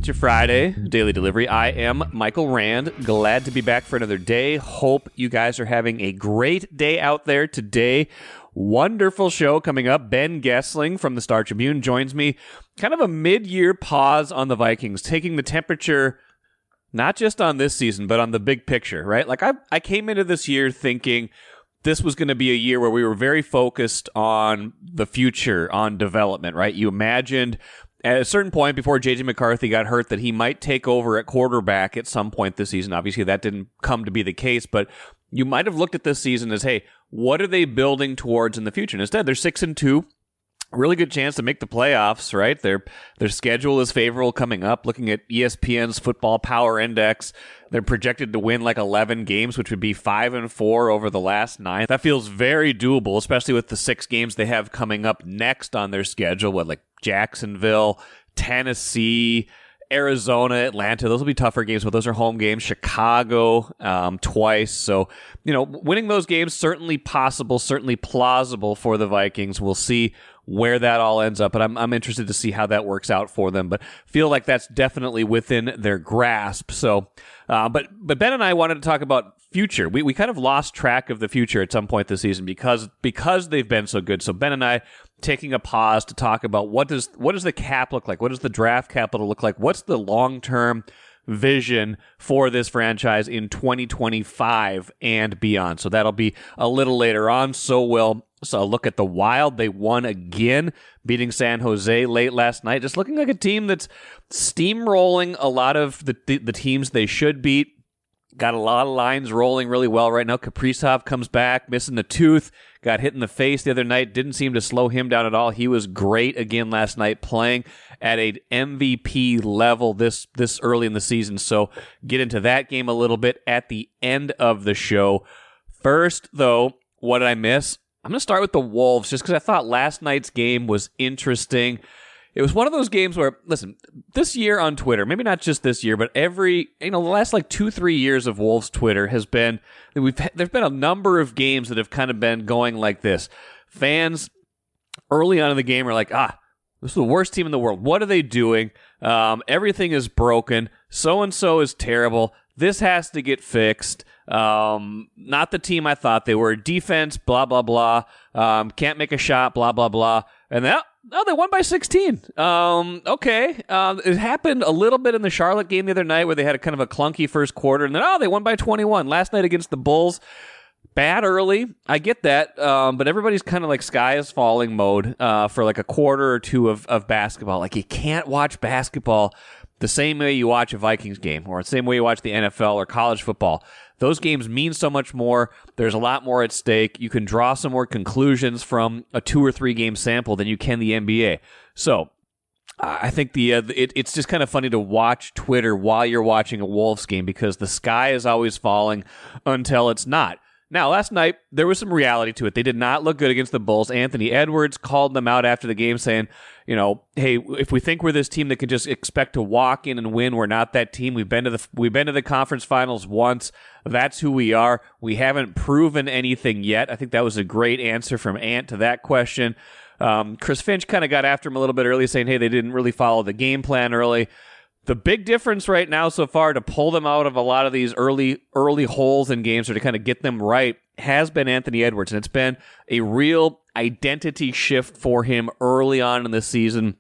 It's your Friday daily delivery. I am Michael Rand. Glad to be back for another day. Hope you guys are having a great day out there today. Wonderful show coming up. Ben Goessling from the Star Tribune joins me. Kind of a mid-year pause on the Vikings, taking the temperature not just on this season, but on the big picture, right? Like I came into this year thinking this was going to be a year where we were very focused on the future, on development, right? You imagined at a certain point before J.J. McCarthy got hurt that he might take over at quarterback at some point this season. Obviously, that didn't come to be the case, but you might have looked at this season as, hey, what are they building towards in the future? And instead, they're 6-2. Really good chance to make the playoffs, right? Their schedule is favorable coming up. Looking at ESPN's Football Power Index, they're projected to win like 11 games, which would be 5-4 over the last 9. That feels very doable, especially with the 6 games they have coming up next on their schedule. Like Jacksonville, Tennessee, Arizona, Atlanta. Those will be tougher games, but those are home games. Chicago twice. So, winning those games, certainly possible, certainly plausible for the Vikings. We'll see where that all ends up, but I'm interested to see how that works out for them, but feel like that's definitely within their grasp. So, but Ben and I wanted to talk about future. We kind of lost track of the future at some point this season because they've been so good. So Ben and I taking a pause to talk about what does the cap look like? What does the draft capital look like? What's the long-term vision for this franchise in 2025 and beyond? So that'll be a little later on. So look at the Wild. They won again, beating San Jose late last night. Just looking like a team that's steamrolling a lot of the teams they should beat. Got a lot of lines rolling really well right now. Kaprizov comes back, missing a tooth. Got hit in the face the other night. Didn't seem to slow him down at all. He was great again last night, playing at an MVP level this early in the season. So get into that game a little bit at the end of the show. First, though, what did I miss? I'm going to start with the Wolves just because I thought last night's game was interesting. It was one of those games where, listen, this year on Twitter, maybe not just this year, but the last 2-3 years of Wolves Twitter there's been a number of games that have kind of been going like this. Fans early on in the game are like, this is the worst team in the world. What are they doing? Everything is broken. So-and-so is terrible. This has to get fixed. Not the team I thought they were. Defense, blah, blah, blah. Can't make a shot, blah, blah, blah. And they won by 16. Okay. It happened a little bit in the Charlotte game the other night where they had a kind of a clunky first quarter, and then, they won by 21. Last night against the Bulls, bad early. I get that. But everybody's kind of like sky is falling mode, for like a quarter or two of basketball. Like you can't watch basketball the same way you watch a Vikings game or the same way you watch the NFL or college football. Those games mean so much more. There's a lot more at stake. You can draw some more conclusions from a 2 or 3 game sample than you can the NBA. So I think it's just kind of funny to watch Twitter while you're watching a Wolves game because the sky is always falling until it's not. Now, last night, there was some reality to it. They did not look good against the Bulls. Anthony Edwards called them out after the game saying, hey, if we think we're this team that can just expect to walk in and win, we're not that team. We've been to the conference finals once. That's who we are. We haven't proven anything yet. I think that was a great answer from Ant to that question. Chris Finch kind of got after him a little bit early, saying, hey, they didn't really follow the game plan early. The big difference right now so far to pull them out of a lot of these early holes in games or to kind of get them right has been Anthony Edwards. And it's been a real identity shift for him early on in the season.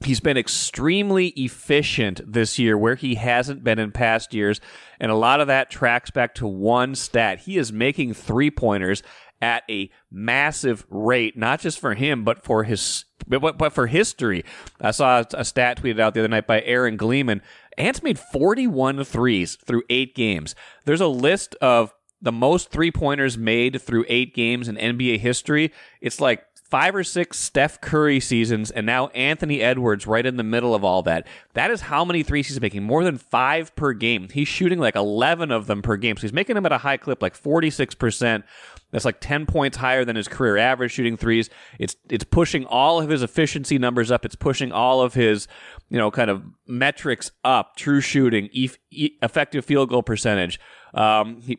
He's been extremely efficient this year where he hasn't been in past years. And a lot of that tracks back to one stat. He is making three-pointers at a massive rate, not just for him, but for history. I saw a stat tweeted out the other night by Aaron Gleeman. Ant's made 41 threes through 8 games. There's a list of the most three-pointers made through 8 games in NBA history. It's like 5 or 6 Steph Curry seasons, and now Anthony Edwards right in the middle of all that. That is how many threes he's making, more than 5 per game. He's shooting like 11 of them per game, so he's making them at a high clip, like 46%. That's like 10 points higher than his career average shooting threes. It's pushing all of his efficiency numbers up. It's pushing all of his, kind of metrics up. True shooting, effective field goal percentage.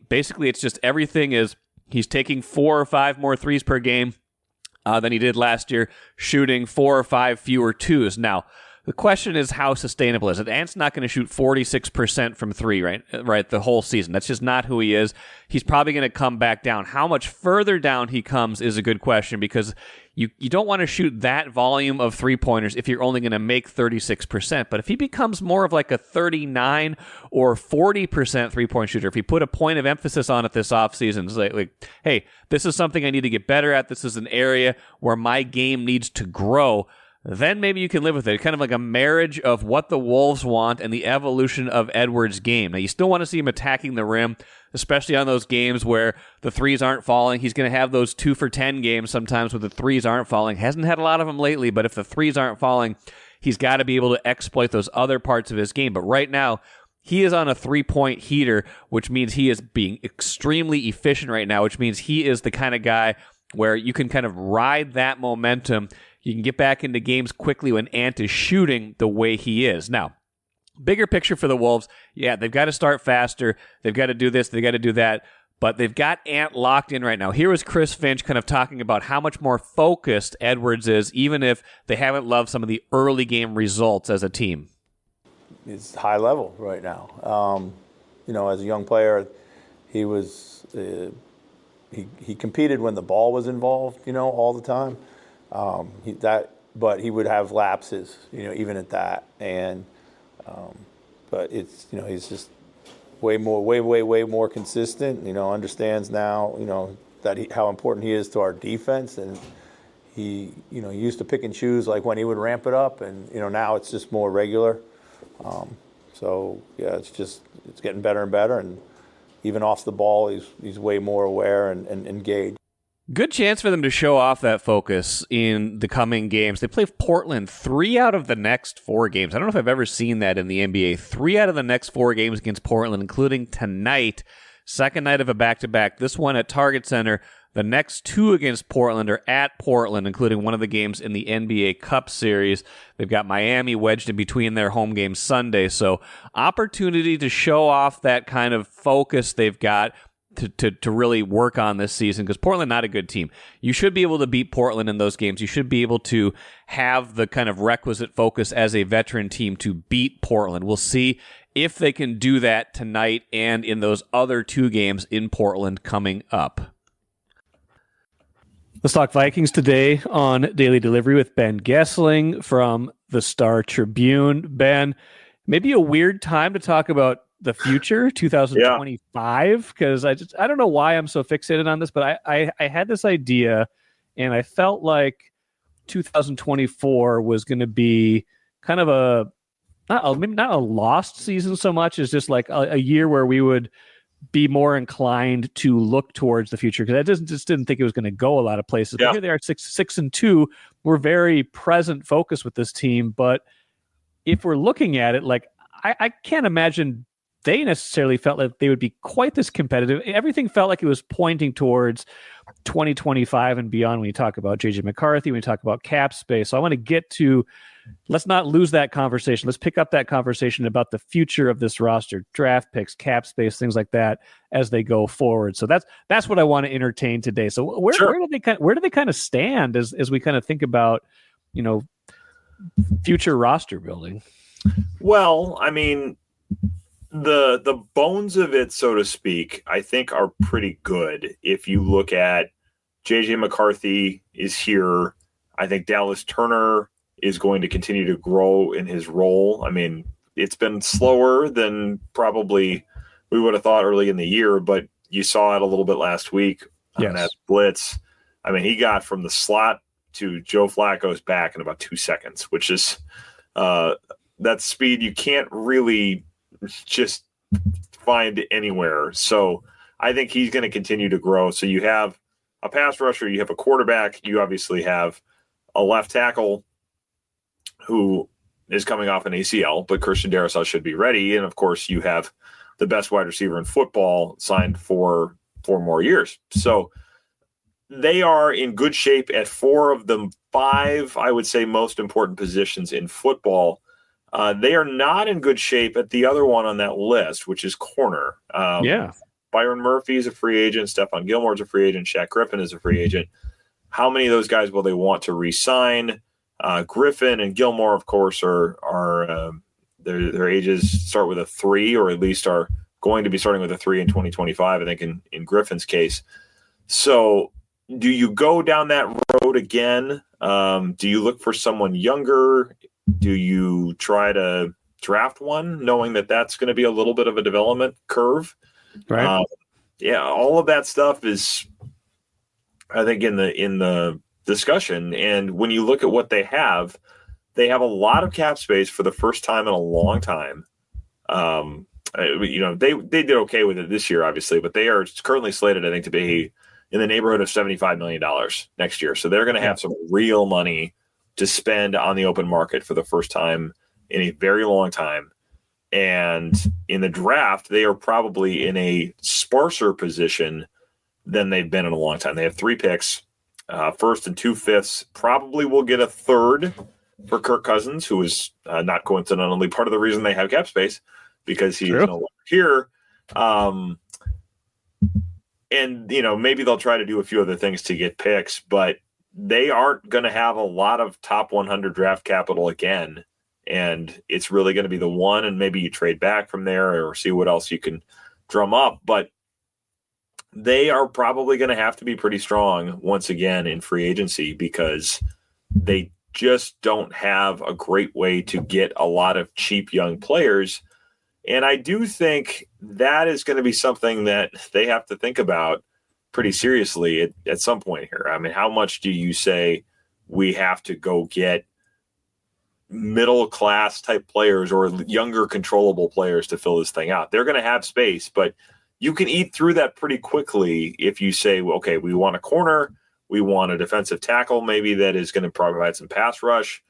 Basically, it's just everything is he's taking 4 or 5 more threes per game than he did last year, shooting 4 or 5 fewer twos. Now, The question is, how sustainable is it? Ant's not going to shoot 46% from three, right, the whole season. That's just not who he is. He's probably going to come back down. How much further down he comes is a good question, because you don't want to shoot that volume of three-pointers if you're only going to make 36%. But if he becomes more of like a 39 or 40% three-point shooter, if he put a point of emphasis on it this offseason, it's like, hey, this is something I need to get better at. This is an area where my game needs to grow. Then maybe you can live with it. Kind of like a marriage of what the Wolves want and the evolution of Edwards' game. Now, you still want to see him attacking the rim, especially on those games where the threes aren't falling. He's going to have those 2 for 10 games sometimes where the threes aren't falling. Hasn't had a lot of them lately, but if the threes aren't falling, he's got to be able to exploit those other parts of his game. But right now, he is on a three-point heater, which means he is being extremely efficient right now, which means he is the kind of guy where you can kind of ride that momentum. You can get back into games quickly when Ant is shooting the way he is. Now, bigger picture for the Wolves, yeah, they've got to start faster. They've got to do this. They've got to do that. But they've got Ant locked in right now. Here was Chris Finch kind of talking about how much more focused Edwards is, even if they haven't loved some of the early game results as a team. It's high level right now. As a young player, he was he competed when the ball was involved, all the time. But he would have lapses, even at that. And but it's he's just way more consistent. Understands now that how important he is to our defense, and he used to pick and choose like when he would ramp it up, and now it's just more regular. So yeah, it's getting better and better, and even off the ball, he's way more aware and engaged. Good chance for them to show off that focus in the coming games. They play Portland 3 out of the next 4 games. I don't know if I've ever seen that in the NBA. 3 out of the next 4 games against Portland, including tonight, second night of a back-to-back. This one at Target Center. The next 2 against Portland are at Portland, including one of the games in the NBA Cup Series. They've got Miami wedged in between their home games Sunday. So opportunity to show off that kind of focus they've got to really work on this season, because Portland, not a good team. You should be able to beat Portland in those games. You should be able to have the kind of requisite focus as a veteran team to beat Portland. We'll see if they can do that tonight and in those other 2 games in Portland coming up. Let's talk Vikings today on Daily Delivery with Ben Goessling from the Star Tribune. Ben, maybe a weird time to talk about the future, 2025, because I don't know why I'm so fixated on this, but I had this idea, and I felt like 2024 was going to be kind of maybe not a lost season so much as just like a year where we would be more inclined to look towards the future, because I just didn't think it was going to go a lot of places. Yeah. But here they are, 6-2. We're very present focused with this team, but if we're looking at it, like I can't imagine they necessarily felt like they would be quite this competitive. Everything felt like it was pointing towards 2025 and beyond when you talk about J.J. McCarthy, when you talk about cap space. So I want to get to, let's not lose that conversation. Let's pick up that conversation about the future of this roster, draft picks, cap space, things like that as they go forward. So that's what I want to entertain today. So where do they kind of stand as we kind of think about, future roster building? Well, I mean, the bones of it, so to speak, I think are pretty good. If you look at J.J. McCarthy is here. I think Dallas Turner is going to continue to grow in his role. I mean, it's been slower than probably we would have thought early in the year, but you saw it a little bit last week on that blitz. I mean, he got from the slot to Joe Flacco's back in about 2 seconds, which is that speed you can't really just find anywhere. So I think he's going to continue to grow. So you have a pass rusher, you have a quarterback, you obviously have a left tackle who is coming off an ACL, but Christian Darrisaw should be ready. And of course you have the best wide receiver in football signed for 4 more years. So they are in good shape at 4 of the 5, I would say, most important positions in football. They are not in good shape at the other one on that list, which is corner. Byron Murphy is a free agent. Stephon Gilmore's a free agent. Shaq Griffin is a free agent. How many of those guys will they want to re-sign? Griffin and Gilmore, of course, are their ages start with a 3, or at least are going to be starting with a 3 in 2025, I think, in Griffin's case. So do you go down that road again? Do you look for someone younger? Do you try to draft one, knowing that that's going to be a little bit of a development curve? Right. Yeah, all of that stuff is, I think, in the discussion. And when you look at what they have a lot of cap space for the first time in a long time. They did okay with it this year, obviously, but they are currently slated, I think, to be in the neighborhood of $75 million next year. So they're going to have some real money to spend on the open market for the first time in a very long time. And in the draft, they are probably in a sparser position than they've been in a long time. They have 3 picks, first and 2 fifths. Probably will get a third for Kirk Cousins, who is not coincidentally part of the reason they have cap space, because he is no longer here. And, maybe they'll try to do a few other things to get picks, but they aren't going to have a lot of top 100 draft capital again. And it's really going to be the one, and maybe you trade back from there or see what else you can drum up. But they are probably going to have to be pretty strong once again in free agency, because they just don't have a great way to get a lot of cheap young players. And I do think that is going to be something that they have to think about pretty seriously at some point here. I mean, how much do you say we have to go get middle class type players or younger controllable players to fill this thing out? They're going to have space, but you can eat through that pretty quickly if you say, well, okay, we want a corner, we want a defensive tackle maybe that is going to provide some pass rush.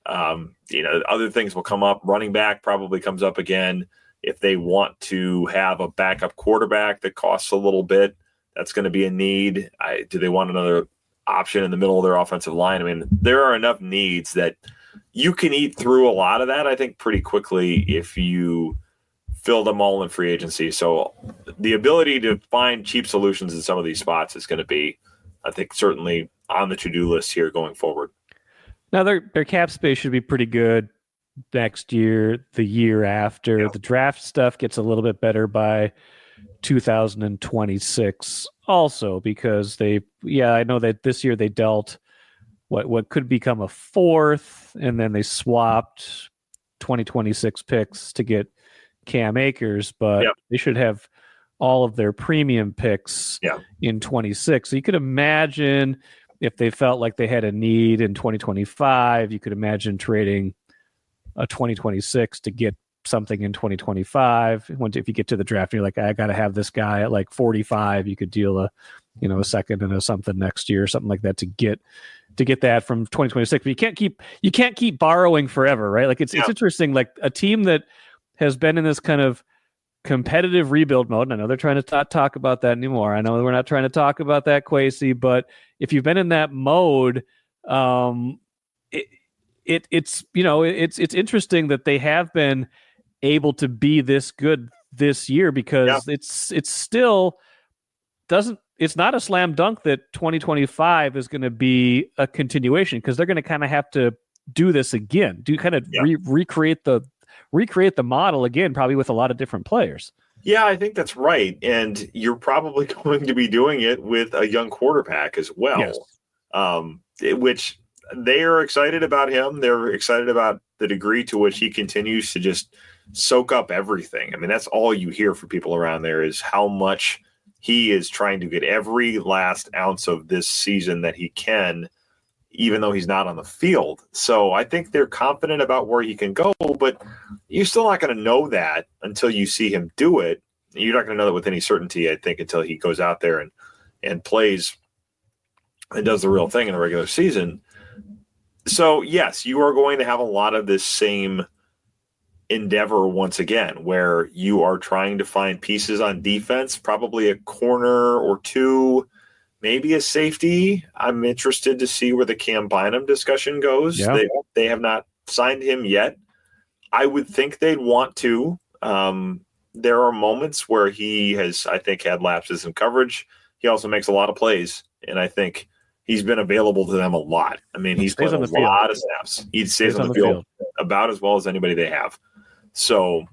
Other things will come up. Running back probably comes up again. If they want to have a backup quarterback that costs a little bit, that's going to be a need. Do they want another option in the middle of their offensive line? I mean, there are enough needs that you can eat through a lot of that, I think, pretty quickly if you fill them all in free agency. So the ability to find cheap solutions in some of these spots is going to be, I think, certainly on the to-do list here going forward. Now, their cap space should be pretty good next year, the year after. Yeah. The draft stuff gets a little bit better by 2026 also, because I know that this year they dealt what could become a 4th, and then they swapped 2026 picks to get Cam Akers, but they should have all of their premium picks in 26. So you could imagine if they felt like they had a need in 2025, you could imagine trading a 2026 to get something in 2025. If you get to the draft and you're like, I got to have this guy at like 45, you could deal a second and a something next year or something like that to get that from 2026. But you can't keep borrowing forever, right? Like it's interesting, like a team that has been in this kind of competitive rebuild mode. And I know they're trying to not talk about that anymore. I know we're not trying to talk about that, Kwesi, but if you've been in that mode, it's interesting that they have been able to be this good this year, because it's still it's not a slam dunk that 2025 is going to be a continuation, because they're going to kind of have to do this again, recreate the model again, probably with a lot of different players. Yeah, I think that's right. And you're probably going to be doing it with a young quarterback as well, which they are excited about him. They're excited about the degree to which he continues to just soak up everything. I mean, that's all you hear from people around there, is how much he is trying to get every last ounce of this season that he can, even though he's not on the field. So I think they're confident about where he can go, but you're still not going to know that until you see him do it. You're not going to know that with any certainty, I think, until he goes out there and plays and does the real thing in the regular season. So, yes, you are going to have a lot of this same endeavor once again, where you are trying to find pieces on defense, probably a corner or two, maybe a safety. I'm interested to see where the Cam Bynum discussion goes. Yeah. They have not signed him yet. I would think they'd want to. There are moments where he has, I think, had lapses in coverage. He also makes a lot of plays, and I think he's been available to them a lot. I mean, he's played a lot of snaps. He stays on the field about as well as anybody they have. So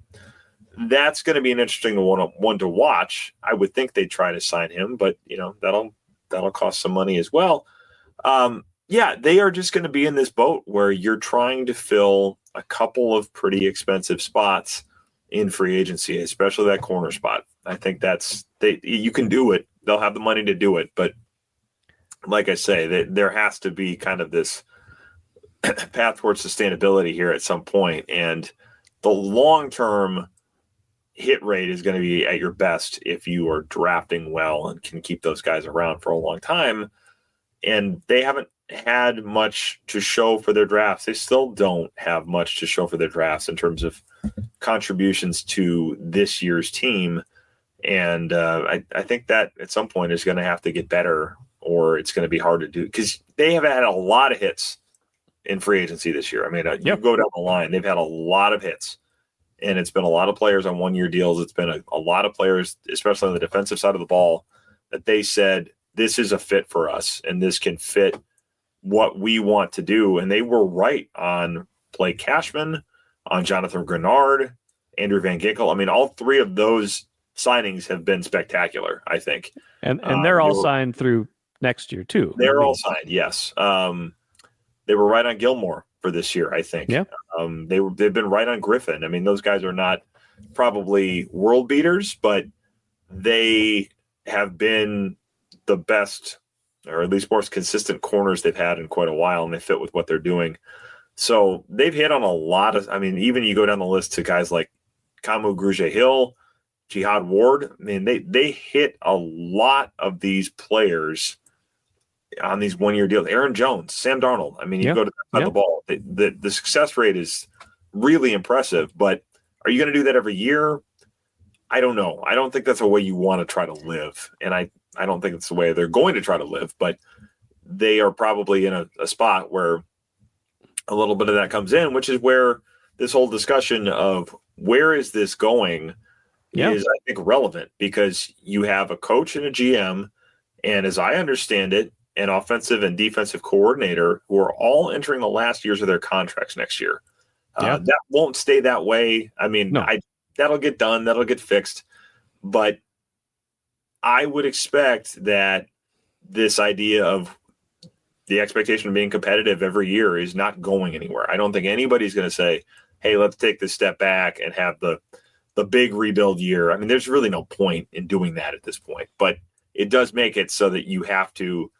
that's going to be an interesting one to watch. I would think they'd try to sign him, but that'll cost some money as well. They are just going to be in this boat where you're trying to fill a couple of pretty expensive spots in free agency, especially that corner spot. I think you can do it. They'll have the money to do it. But like I say, there has to be kind of this path towards sustainability here at some point. And the long-term hit rate is going to be at your best if you are drafting well and can keep those guys around for a long time. And they haven't had much to show for their drafts. They still don't have much to show for their drafts in terms of contributions to this year's team. And I think that at some point is going to have to get better, or it's going to be hard to do, because they have had a lot of hits in free agency this year. I mean, you go down the line, they've had a lot of hits, and it's been a lot of players on one-year deals. It's been a lot of players, especially on the defensive side of the ball, that they said, this is a fit for us, and this can fit what we want to do. And they were right on Blake Cashman, on Jonathan Grenard, Andrew Van Ginkel. I mean, all three of those signings have been spectacular, I think. And they're all signed through next year too. They're all signed, yes. They were right on Gilmore for this year, I think. Yeah. They've been right on Griffin. I mean, those guys are not probably world beaters, but they have been the best, or at least most consistent corners they've had in quite a while, and they fit with what they're doing. So they've hit on a lot of, I mean, even you go down the list to guys like Kamu Grugier-Hill, Jihad Ward. I mean, they hit a lot of these players on these one-year deals. Aaron Jones, Sam Darnold. I mean, you go to that side of the ball. The success rate is really impressive, but are you going to do that every year? I don't know. I don't think that's a way you want to try to live, and I don't think it's the way they're going to try to live, but they are probably in a spot where a little bit of that comes in, which is where this whole discussion of where is this going is, I think, relevant, because you have a coach and a GM, and as I understand it, an offensive and defensive coordinator who are all entering the last years of their contracts next year. That won't stay that way. I mean, that'll get done. That'll get fixed. But I would expect that this idea of the expectation of being competitive every year is not going anywhere. I don't think anybody's going to say, hey, let's take this step back and have the big rebuild year. I mean, there's really no point in doing that at this point. But it does make it so that you have to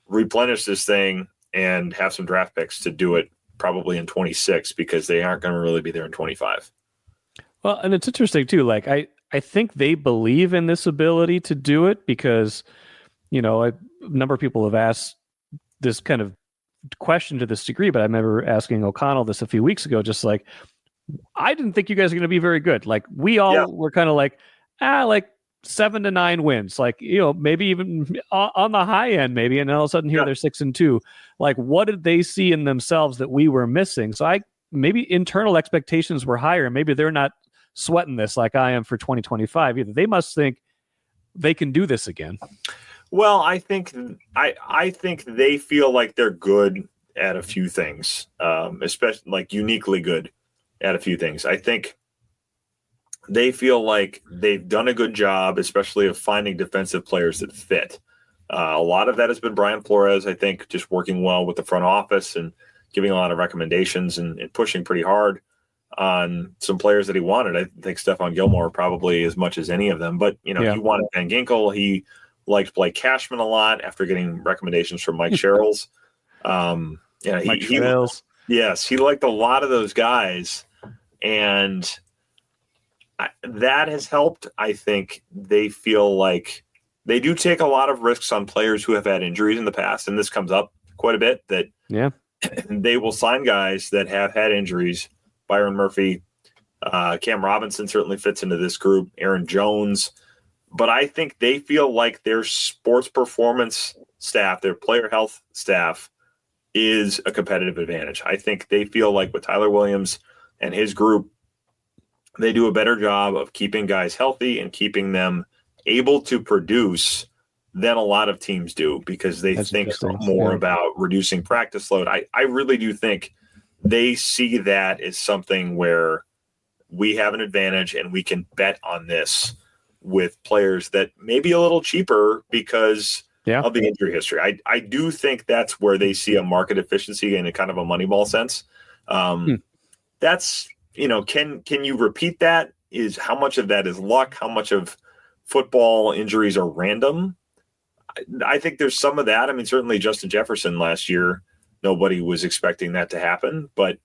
replenish this thing and have some draft picks to do it probably in 26, because they aren't going to really be there in 25. Well, and it's interesting too. Like I think they believe in this ability to do it, because, a number of people have asked this kind of question to this degree, but I remember asking O'Connell this a few weeks ago, just like, I didn't think you guys are going to be very good. Like we all were kind of like 7 to 9 wins, like, maybe even on the high end, maybe. And all of a sudden here they're 6-2. Like, what did they see in themselves that we were missing? So maybe internal expectations were higher. Maybe they're not sweating this like I am for 2025 either. They must think they can do this again. Well, I think they feel like they're good at a few things, especially like uniquely good at a few things. I think they feel like they've done a good job, especially of finding defensive players that fit. A lot of that has been Brian Flores, I think, just working well with the front office and giving a lot of recommendations and pushing pretty hard on some players that he wanted. I think Stephon Gilmore probably as much as any of them. But, he wanted Van Ginkel. He liked Blake Cashman a lot after getting recommendations from Mike Sherrills. Mike Sherrills. Yes, he liked a lot of those guys. And that has helped. I think they feel like they do take a lot of risks on players who have had injuries in the past. And this comes up quite a bit, that they will sign guys that have had injuries. Byron Murphy, Cam Robinson certainly fits into this group, Aaron Jones. But I think they feel like their sports performance staff, their player health staff, is a competitive advantage. I think they feel like with Tyler Williams and his group, they do a better job of keeping guys healthy and keeping them able to produce than a lot of teams do because they That's think interesting. more Yeah. about reducing practice load. I really do think they see that as something where we have an advantage and we can bet on this with players that may be a little cheaper because of the injury history. I do think that's where they see a market efficiency in a kind of a Moneyball sense. That's, can you repeat that? Is how much of that is luck? How much of football injuries are random? I think there's some of that. I mean, certainly Justin Jefferson last year, nobody was expecting that to happen, but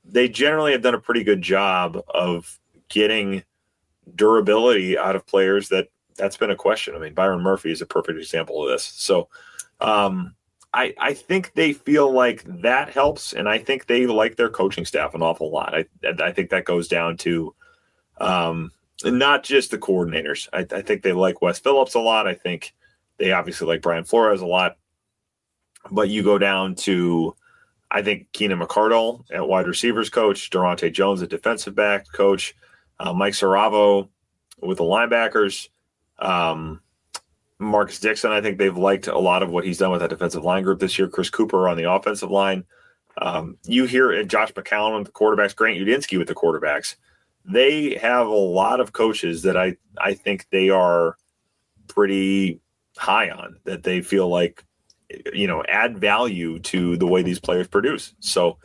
they generally have done a pretty good job of getting durability out of players that's been a question. I mean, Byron Murphy is a perfect example of this. So I think they feel like that helps, and I think they like their coaching staff an awful lot. I think that goes down to not just the coordinators. I think they like Wes Phillips a lot. I think they obviously like Brian Flores a lot. But you go down to, I think, Keenan McCardle at wide receivers coach, Durante Jones at defensive back coach, Mike Saravo with the linebackers, Marcus Dixon. I think they've liked a lot of what he's done with that defensive line group this year. Chris Cooper on the offensive line. You hear Josh McCown with the quarterbacks, Grant Udinski with the quarterbacks. They have a lot of coaches that I think they are pretty high on, that they feel like, add value to the way these players produce. So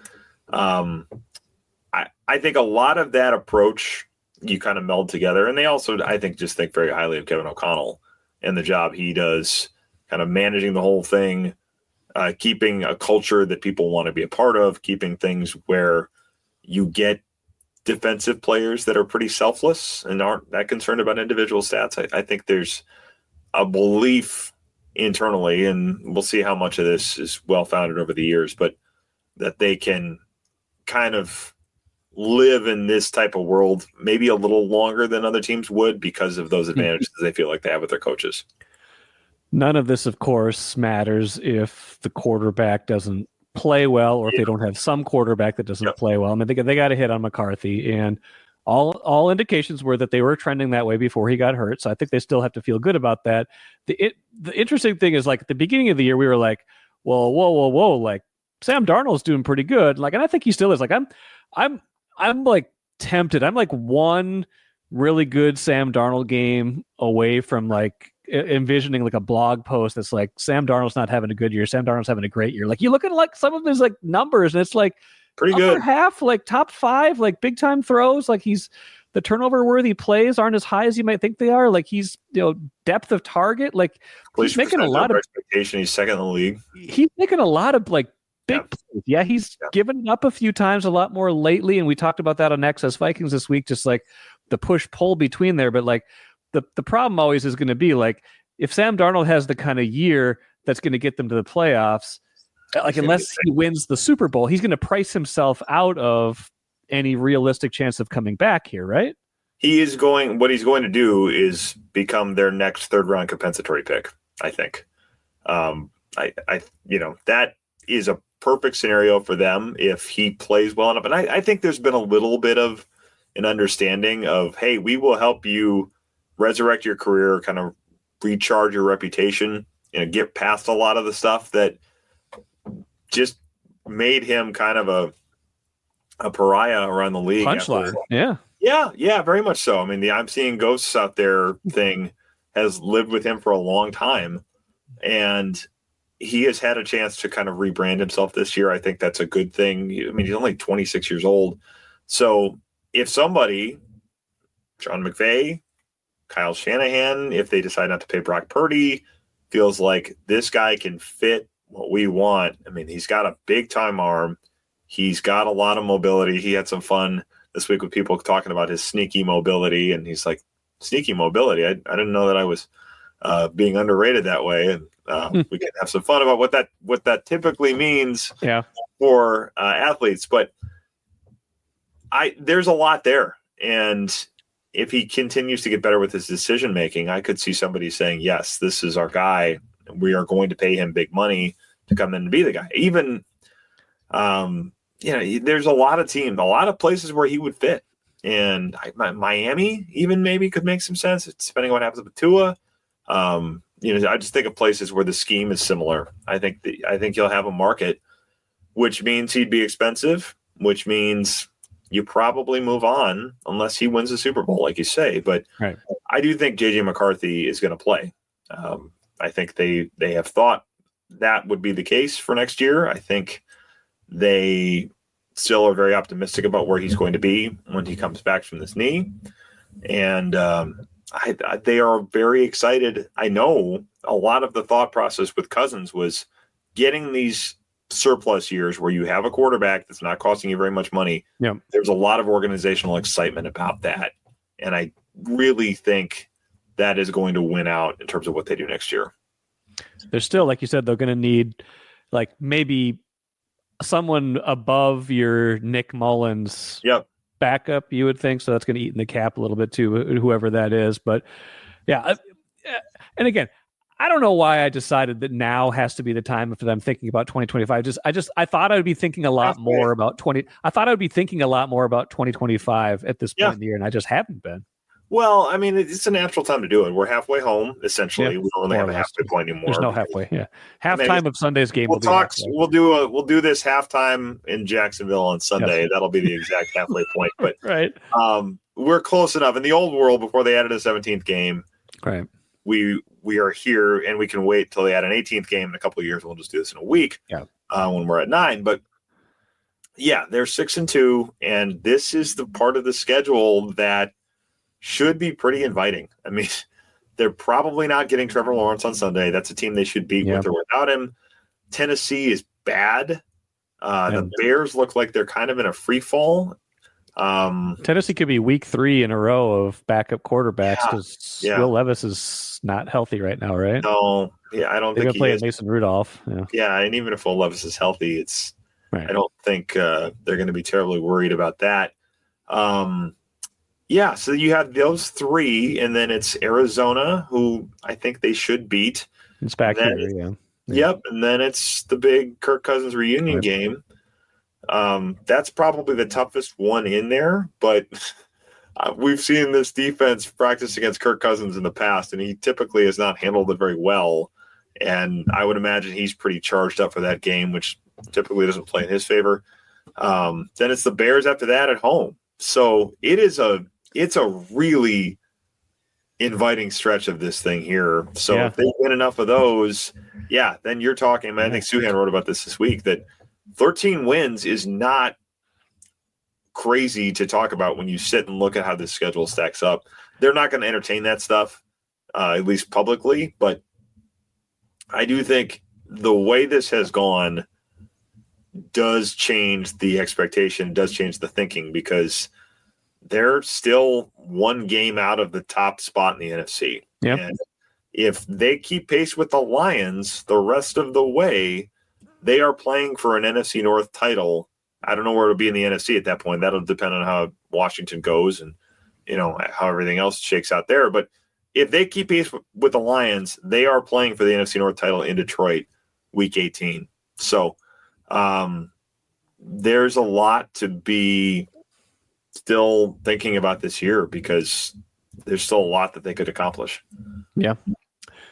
I think a lot of that approach you kind of meld together. And they also, I think, just think very highly of Kevin O'Connell and the job he does kind of managing the whole thing, keeping a culture that people want to be a part of, keeping things where you get defensive players that are pretty selfless and aren't that concerned about individual stats. I think there's a belief internally, and we'll see how much of this is well-founded over the years, but that they can kind of live in this type of world maybe a little longer than other teams would because of those advantages they feel like they have with their coaches. None of this, of course, matters if the quarterback doesn't play well or if they don't have some quarterback that doesn't play well. I mean, they got a hit on McCarthy, and all indications were that they were trending that way before he got hurt. So I think they still have to feel good about that. The interesting thing is, like, at the beginning of the year, we were like, well, whoa, like Sam Darnold's doing pretty good. Like, and I think he still is. Like, I'm like tempted. I'm like one really good Sam Darnold game away from like envisioning like a blog post that's like Sam Darnold's not having a good year, Sam Darnold's having a great year. Like, you look at like some of his like numbers and it's like pretty upper good, half, like top 5, like big time throws. Like, the turnover worthy plays aren't as high as you might think they are. Like, he's, depth of target. Like, he's making a lot of expectation. He's second in the league. He's making a lot of like big plays. Yeah, he's given it up a few times, a lot more lately. And we talked about that on Access Vikings this week, just like the push pull between there. But like the problem always is going to be like, if Sam Darnold has the kind of year that's going to get them to the playoffs, like, unless he wins the Super Bowl, he's going to price himself out of any realistic chance of coming back here, right? What he's going to do is become their next third round compensatory pick, I think. That is a perfect scenario for them if he plays well enough. And I think there's been a little bit of an understanding of, hey, we will help you resurrect your career, kind of recharge your reputation, get past a lot of the stuff that just made him kind of a pariah around the league. Punchline. Yeah, very much so. I mean, the I'm seeing ghosts out there thing has lived with him for a long time, and he has had a chance to kind of rebrand himself this year. I think that's a good thing. I mean, he's only 26 years old. So if somebody, Sean McVay, Kyle Shanahan, if they decide not to pay Brock Purdy, feels like this guy can fit what we want. I mean, he's got a big time arm. He's got a lot of mobility. He had some fun this week with people talking about his sneaky mobility, and he's like, sneaky mobility? I didn't know that I was being underrated that way. And we can have some fun about what that typically means for athletes. But there's a lot there. And if he continues to get better with his decision making, I could see somebody saying, yes, this is our guy. We are going to pay him big money to come in and be the guy. Even, there's a lot of teams, a lot of places where he would fit. And Miami even maybe could make some sense, depending on what happens with Tua. I just think of places where the scheme is similar. I think he'll have a market, which means he'd be expensive, which means you probably move on unless he wins the Super Bowl, like you say. But Right. I do think J.J. McCarthy is going to play. I think they have thought that would be the case for next year. I think they still are very optimistic about where he's going to be when he comes back from this knee. And they are very excited. I know a lot of the thought process with Cousins was getting these surplus years where you have a quarterback that's not costing you very much money. Yeah. There's a lot of organizational excitement about that. And I really think that is going to win out in terms of what they do next year. They're still, like you said, they're going to need like maybe someone above your Nick Mullins backup, you would think. So that's going to eat in the cap a little bit too, whoever that is. But yeah. And again, I don't know why I decided that now has to be the time for them thinking about 2025. I thought I would be thinking a lot more about 2025 at this point in the year, and I just haven't been. Well, I mean, it's a natural time to do it. We're halfway home, essentially. Yeah, we don't really have a halfway point anymore. There's no halfway. Yeah, halftime of Sunday's game. We'll do this halftime in Jacksonville on Sunday. Yes. That'll be the exact halfway point. But right, we're close enough. In the old world, before they added a 17th game, right, we are here, and we can wait till they add an 18th game in a couple of years. We'll just do this in a week. Yeah, when we're at 9. But yeah, they're 6-2, and this is the part of the schedule that should be pretty inviting. I mean, they're probably not getting Trevor Lawrence on Sunday. That's a team they should beat with or without him. Tennessee is bad. The Bears look like they're kind of in a free fall. Tennessee could be week 3 in a row of backup quarterbacks because Will Levis is not healthy right now, right? No, I don't think he play Mason Rudolph. Yeah, and even if Will Levis is healthy, I don't think they're going to be terribly worried about that. So you have those 3, and then it's Arizona, who I think they should beat. It's back here, Yep, and then it's the big Kirk Cousins reunion game. That's probably the toughest one in there, but we've seen this defense practice against Kirk Cousins in the past, and he typically has not handled it very well. And I would imagine he's pretty charged up for that game, which typically doesn't play in his favor. Then it's the Bears after that at home. So it's a really inviting stretch of this thing here. So if they win enough of those, then you're talking. I think Suhan wrote about this week that 13 wins is not crazy to talk about when you sit and look at how this schedule stacks up. They're not going to entertain that stuff, at least publicly. But I do think the way this has gone does change the expectation, does change the thinking, because they're still one game out of the top spot in the NFC. Yep. And if they keep pace with the Lions the rest of the way, they are playing for an NFC North title. I don't know where it'll be in the NFC at that point. That'll depend on how Washington goes and, how everything else shakes out there. But if they keep pace with the Lions, they are playing for the NFC North title in Detroit week 18. So there's a lot to be still thinking about this year, because there's still a lot that they could accomplish. Yeah.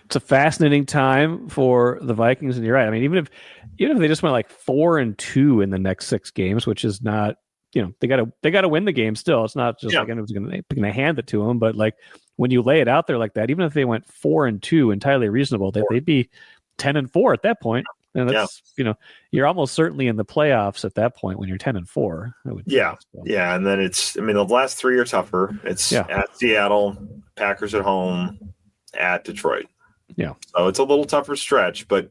It's a fascinating time for the Vikings, and you're right. I mean, even if they just went like 4-2 in the next 6 games, which is not, they got to win the game still. It's not just like anyone's going to hand it to them, but like when you lay it out there like that, even if they went 4-2, entirely reasonable, they'd be 10-4 at that point. And that's, you're almost certainly in the playoffs at that point when you're 10-4. I would say, so. Yeah. And then the last 3 are tougher. It's at Seattle, Packers at home, at Detroit. Yeah. So it's a little tougher stretch, but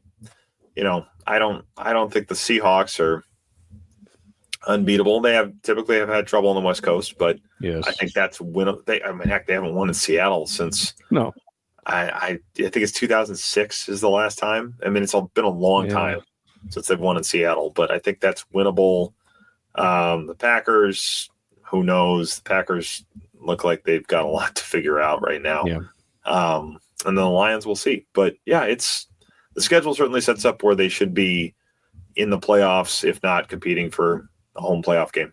I don't think the Seahawks are unbeatable. They typically have had trouble on the West Coast, but I think that's they haven't won in Seattle since I think it's 2006 is the last time. I mean, it's been a long time since they've won in Seattle, but I think that's winnable. The Packers, who knows? The Packers look like they've got a lot to figure out right now. Yeah. And then the Lions, we'll see. But the schedule certainly sets up where they should be in the playoffs, if not competing for a home playoff game.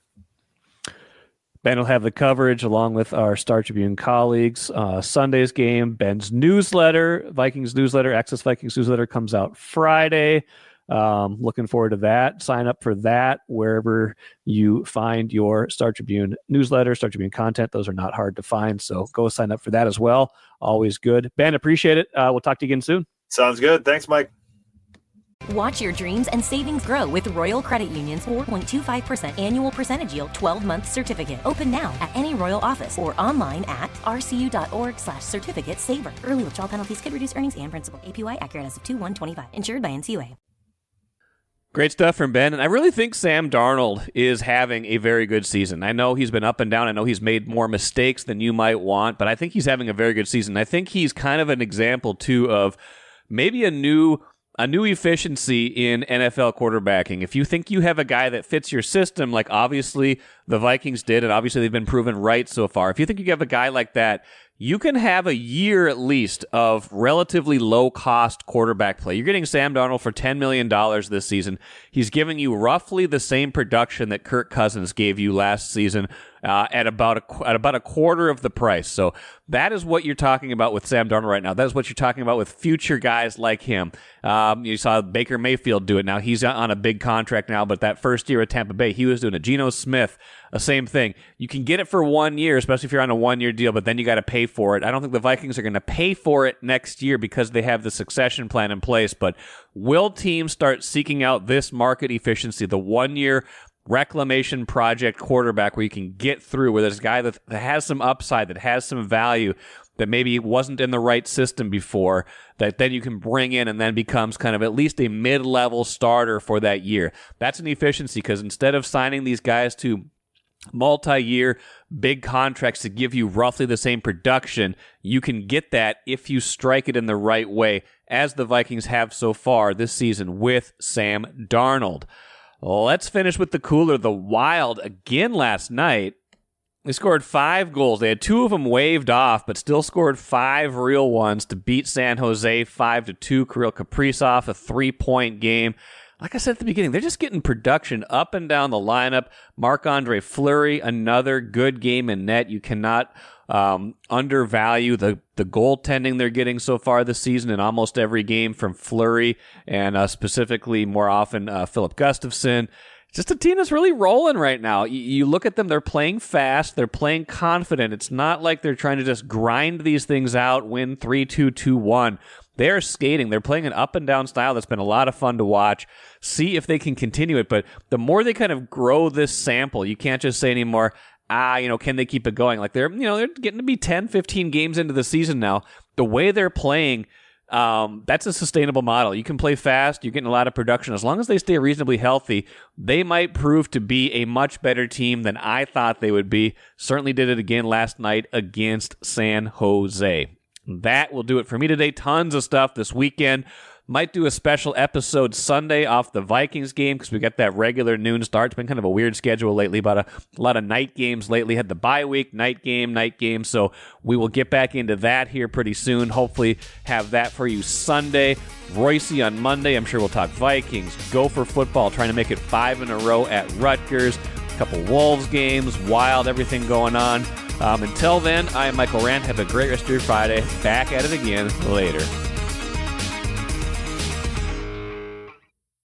Ben will have the coverage along with our Star Tribune colleagues. Sunday's game, Ben's newsletter, Vikings newsletter, Access Vikings newsletter comes out Friday. Looking forward to that. Sign up for that wherever you find your Star Tribune newsletter, Star Tribune content. Those are not hard to find, so go sign up for that as well. Always good. Ben, appreciate it. We'll talk to you again soon. Sounds good. Thanks, Mike. Watch your dreams and savings grow with Royal Credit Union's 4.25% annual percentage yield 12-month certificate. Open now at any Royal office or online at rcu.org/certificate saver. Early withdrawal penalties could reduce earnings and principal. APY accurate as of 2/1/25. Insured by NCUA. Great stuff from Ben, and I really think Sam Darnold is having a very good season. I know he's been up and down. I know he's made more mistakes than you might want, but I think he's having a very good season. I think he's kind of an example, too, of maybe a new efficiency in NFL quarterbacking. If you think you have a guy that fits your system, like obviously the Vikings did, and obviously they've been proven right so far, if you think you have a guy like that, you can have a year at least of relatively low-cost quarterback play. You're getting Sam Darnold for $10 million this season. He's giving you roughly the same production that Kirk Cousins gave you last season at about a quarter of the price. So that is what you're talking about with Sam Darnold right now. That is what you're talking about with future guys like him. You saw Baker Mayfield do it. Now he's on a big contract now, but that first year at Tampa Bay, he was doing it. Geno Smith, same thing. You can get it for 1 year, especially if you're on a 1-year deal, but then you got to pay for it. I don't think the Vikings are going to pay for it next year because they have the succession plan in place, but will teams start seeking out this market efficiency, the 1-year reclamation project quarterback where you can get through, where there's a guy that has some upside, that has some value, that maybe wasn't in the right system before, that then you can bring in and then becomes kind of at least a mid-level starter for that year. That's an efficiency, because instead of signing these guys to multi-year big contracts to give you roughly the same production, you can get that if you strike it in the right way, as the Vikings have so far this season with Sam Darnold. Let's finish with the cooler. The Wild, again last night, they scored 5 goals. They had 2 of them waved off, but still scored 5 real ones to beat San Jose 5-2. Kirill Kaprizov, a 3-point game. Like I said at the beginning, they're just getting production up and down the lineup. Marc-Andre Fleury, another good game in net. You cannot undervalue the goaltending they're getting so far this season in almost every game from Fleury, and specifically more often Philip Gustafsson. Just a team that's really rolling right now. You look at them, they're playing fast, they're playing confident. It's not like they're trying to just grind these things out, win 3-2, 2-1. They're skating. They're playing an up-and-down style that's been a lot of fun to watch. See if they can continue it. But the more they kind of grow this sample, you can't just say anymore, can they keep it going? Like they're getting to be 10, 15 games into the season now. The way they're playing, that's a sustainable model. You can play fast. You're getting a lot of production. As long as they stay reasonably healthy, they might prove to be a much better team than I thought they would be. Certainly did it again last night against San Jose. That will do it for me today. Tons of stuff this weekend. Might do a special episode Sunday off the Vikings game because we got that regular noon start. It's been kind of a weird schedule lately, but a lot of night games lately. Had the bye week, night game. So we will get back into that here pretty soon. Hopefully have that for you Sunday. Royce on Monday. I'm sure we'll talk Vikings, Gopher football, trying to make it 5 in a row at Rutgers. A couple Wolves games, Wild, everything going on. Until then, I am Michael Rand. Have a great rest of your Friday. Back at it again later.